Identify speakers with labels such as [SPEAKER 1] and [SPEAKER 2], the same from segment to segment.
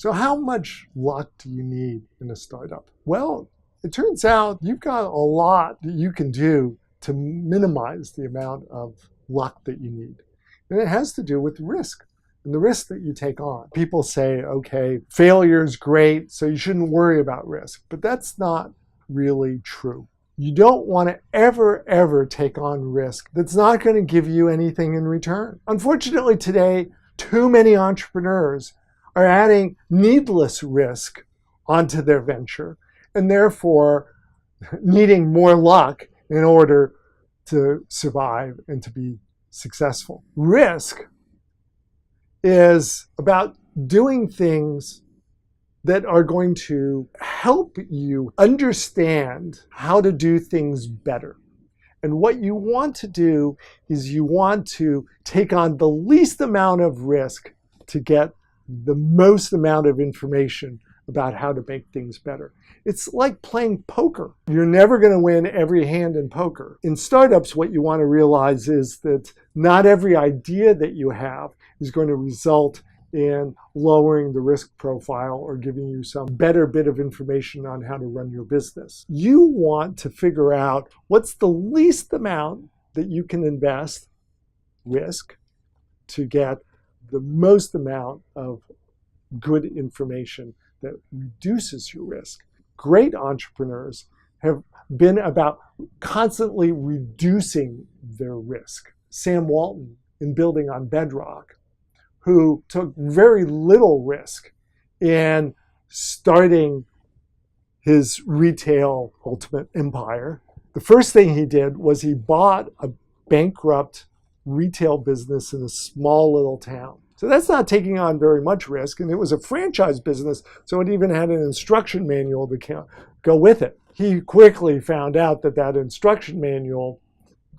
[SPEAKER 1] So how much luck do you need in a startup? Well, it turns out you've got a lot that you can do to minimize the amount of luck that you need. And it has to do with risk and the risk that you take on. People say, okay, failure is great, so you shouldn't worry about risk. But that's not really true. You don't want to ever take on risk that's not going to give you anything in return. Unfortunately, today, too many entrepreneurs are adding needless risk onto their venture and therefore needing more luck in order to survive and to be successful. Risk is about doing things that are going to help you understand how to do things better. And what you want to do is you want to take on the least amount of risk to get the most amount of information about how to make things better. It's like playing poker. You're never going to win every hand in poker. In startups, what you want to realize is that not every idea that you have is going to result in lowering the risk profile or giving you some better bit of information on how to run your business. You want to figure out what's the least amount that you can invest risk to get the most amount of good information that reduces your risk. Great entrepreneurs have been about constantly reducing their risk. Sam Walton, in Building on Bedrock, who took very little risk in starting his retail ultimate empire. The first thing he did was he bought a bankrupt retail business in a small little town. So that's not taking on very much risk, and it was a franchise business, so it even had an instruction manual to go with it. He quickly found out that that instruction manual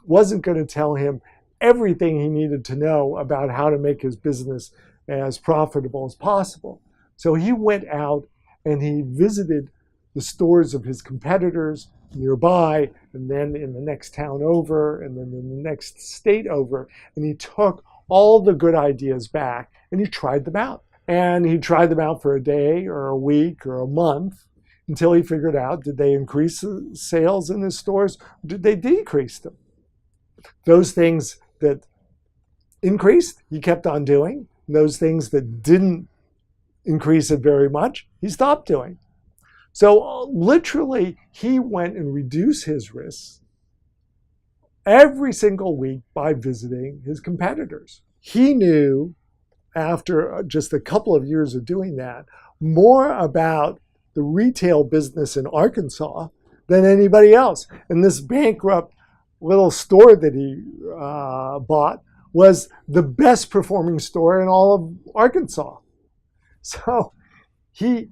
[SPEAKER 1] wasn't going to tell him everything he needed to know about how to make his business as profitable as possible. So he went out and he visited the stores of his competitors nearby, and then in the next town over, and then in the next state over, and he took all the good ideas back and he tried them out. And he tried them out for a day or a week or a month until he figured out, did they increase the sales in his stores? Or did they decrease them? Those things that increased, he kept on doing. Those things that didn't increase it very much, he stopped doing. So literally, he went and reduced his risks every single week by visiting his competitors. He knew, after just a couple of years of doing that, more about the retail business in Arkansas than anybody else. And this bankrupt little store that he bought was the best performing store in all of Arkansas. So he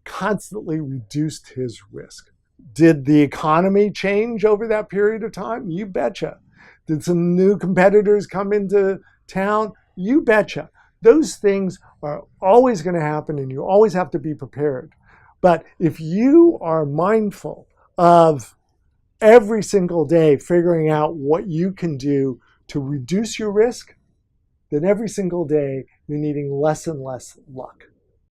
[SPEAKER 1] constantly reduced his risk. Did the economy change over that period of time? You betcha. Did some new competitors come into town? You betcha. Those things are always going to happen, and you always have to be prepared. But if you are mindful of every single day figuring out what you can do to reduce your risk, then every single day you're needing less and less luck.